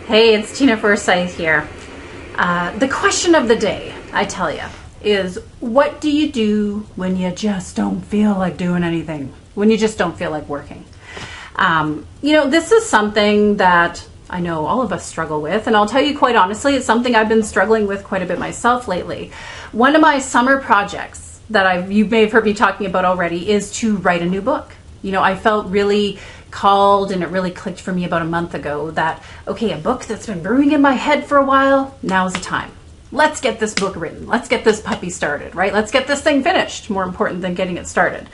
Hey, it's Tina Forsyth here. The question of the day, I tell you, is what do you do when you just don't feel like doing anything? When you just don't feel like working? This is something that I know all of us struggle with, and I'll tell you quite honestly, it's something I've been struggling with quite a bit myself lately. One of my summer projects that you may have heard me talking about already is to write a new book. I felt really called, and it really clicked for me about a month ago that, okay, a book that's been brewing in my head for a while, now's the time. Let's get this book written. Let's get this puppy started, right? Let's get this thing finished, more important than getting it started.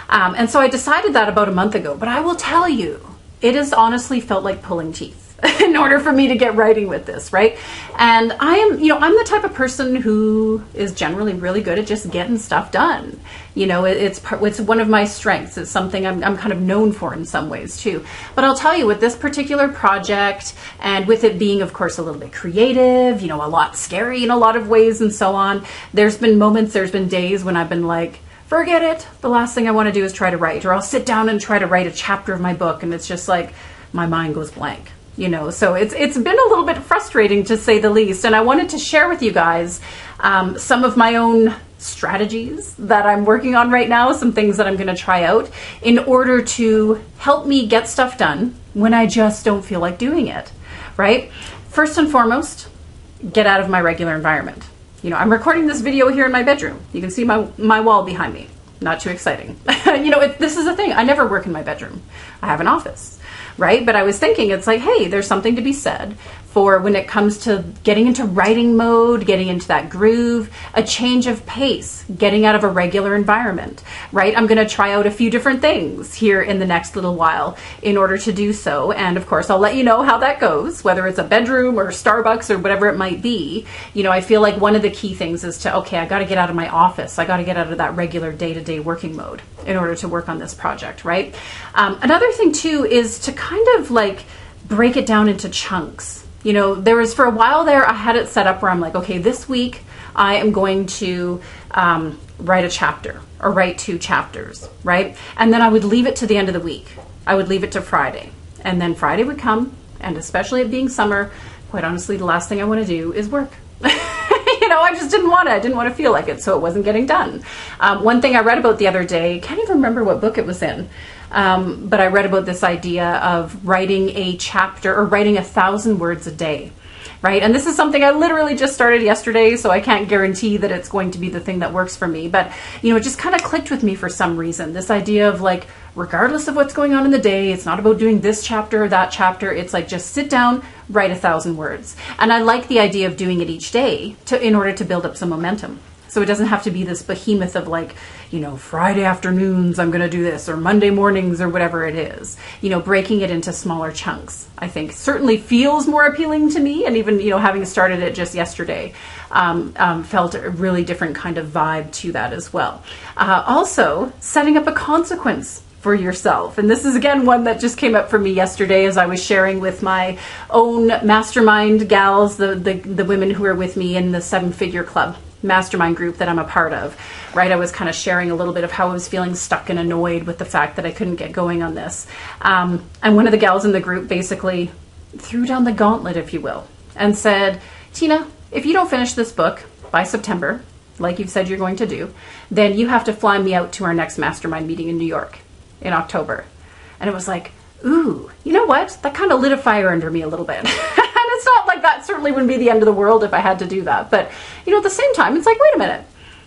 And so I decided that about a month ago, but I will tell you, it has honestly felt like pulling teeth in order for me to get writing with this, right? And I'm the type of person who is generally really good at just getting stuff done. It's one of my strengths. It's something I'm kind of known for in some ways too. But I'll tell you, with this particular project, and with it being, of course, a little bit creative, a lot scary in a lot of ways and so on, there's been days when I've been like, forget it. The last thing I want to do is try to write, or I'll sit down and try to write a chapter of my book, and it's just like my mind goes blank. So it's been a little bit frustrating, to say the least. And I wanted to share with you guys some of my own strategies that I'm working on right now, some things that I'm going to try out in order to help me get stuff done when I just don't feel like doing it, right? First and foremost, get out of my regular environment. I'm recording this video here in my bedroom. You can see my wall behind me. Not too exciting. This is the thing. I never work in my bedroom. I have an office. Right? But I was thinking, it's like, hey, there's something to be said for when it comes to getting into writing mode, getting into that groove, a change of pace, getting out of a regular environment, right? I'm going to try out a few different things here in the next little while in order to do so. And of course, I'll let you know how that goes, whether it's a bedroom or Starbucks or whatever it might be. I feel like one of the key things is I got to get out of my office. I got to get out of that regular day-to-day working mode in order to work on this project, right? Another thing too is to kind of like break it down into chunks. There was, for a while there, I had it set up where I'm like, okay, this week I am going to write a chapter or write 2 chapters, right? And then I would leave it to the end of the week. I would leave it to Friday. And then Friday would come, and especially it being summer, quite honestly, the last thing I want to do is work. I just didn't want to. I didn't want to feel like it, so it wasn't getting done. One thing I read about the other day, can't even remember what book it was in, but I read about this idea of writing a chapter or writing 1,000 words a day, right? And this is something I literally just started yesterday, so I can't guarantee that it's going to be the thing that works for me. But, it just kind of clicked with me for some reason. This idea of like, regardless of what's going on in the day, it's not about doing this chapter or that chapter. It's like, just sit down, write 1,000 words. And I like the idea of doing it each day in order to build up some momentum. So it doesn't have to be this behemoth of like, Friday afternoons, I'm going to do this, or Monday mornings, or whatever it is. Breaking it into smaller chunks, I think certainly feels more appealing to me. And even, having started it just yesterday, felt a really different kind of vibe to that as well. Also, setting up a consequence for yourself. And this is, again, one that just came up for me yesterday as I was sharing with my own mastermind gals, the women who are with me in the 7-Figure Club mastermind group that I'm a part of, right? I was kind of sharing a little bit of how I was feeling stuck and annoyed with the fact that I couldn't get going on this. And one of the gals in the group basically threw down the gauntlet, if you will, and said, Tina, if you don't finish this book by September, like you've said you're going to do, then you have to fly me out to our next mastermind meeting in New York in October. And it was like, ooh, you know what? That kind of lit a fire under me a little bit. And it's not like that certainly wouldn't be the end of the world if I had to do that. But, at the same time, it's like, wait a minute.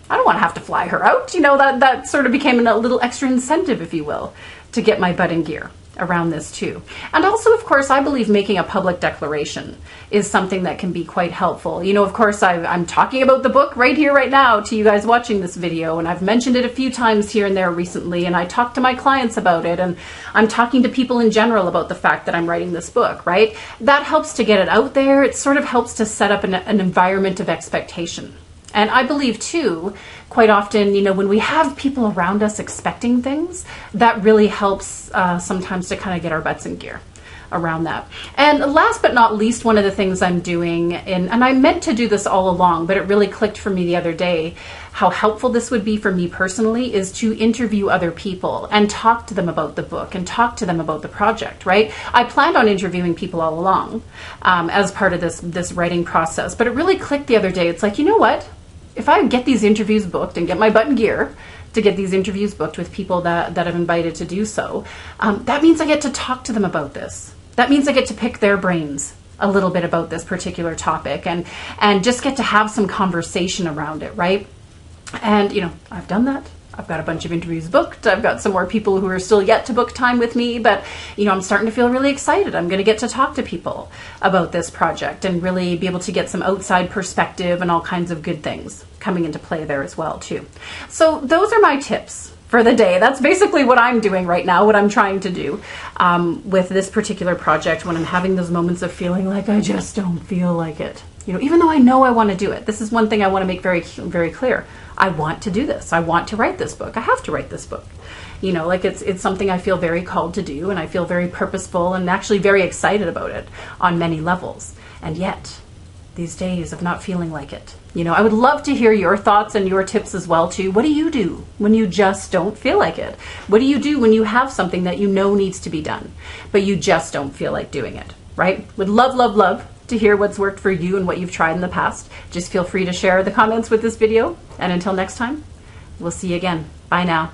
I don't want to have to fly her out. That sort of became a little extra incentive, if you will, to get my butt in gear around this too. And also, of course, I believe making a public declaration is something that can be quite helpful. Of course, I'm talking about the book right here, right now to you guys watching this video, and I've mentioned it a few times here and there recently, and I talk to my clients about it, and I'm talking to people in general about the fact that I'm writing this book, right? That helps to get it out there. It sort of helps to set up an environment of expectation. And I believe too, quite often, when we have people around us expecting things, that really helps sometimes to kind of get our butts in gear around that. And last but not least, one of the things I'm doing, and I meant to do this all along, but it really clicked for me the other day, how helpful this would be for me personally, is to interview other people and talk to them about the book and talk to them about the project, right? I planned on interviewing people all along as part of this writing process, but it really clicked the other day. It's like, you know what? If I get these interviews booked and get my butt in gear to get these interviews booked with people that I've invited to do so, that means I get to talk to them about this. That means I get to pick their brains a little bit about this particular topic and just get to have some conversation around it, right? And, you know, I've done that. I've got a bunch of interviews booked. I've got some more people who are still yet to book time with me, but, you know, I'm starting to feel really excited. I'm going to get to talk to people about this project and really be able to get some outside perspective and all kinds of good things coming into play there as well, too. So those are my tips for the day. That's basically what I'm doing right now, what I'm trying to do with this particular project when I'm having those moments of feeling like I just don't feel like it. You know, even though I know I want to do it, this is one thing I want to make very, very clear. I want to do this. I want to write this book. I have to write this book. You know, like it's something I feel very called to do, and I feel very purposeful and actually very excited about it on many levels. And yet, these days of not feeling like it. You know, I would love to hear your thoughts and your tips as well too. What do you do when you just don't feel like it? What do you do when you have something that you know needs to be done, but you just don't feel like doing it, right? Would love, love, love to hear what's worked for you and what you've tried in the past. Just feel free to share the comments with this video. And until next time, we'll see you again. Bye now.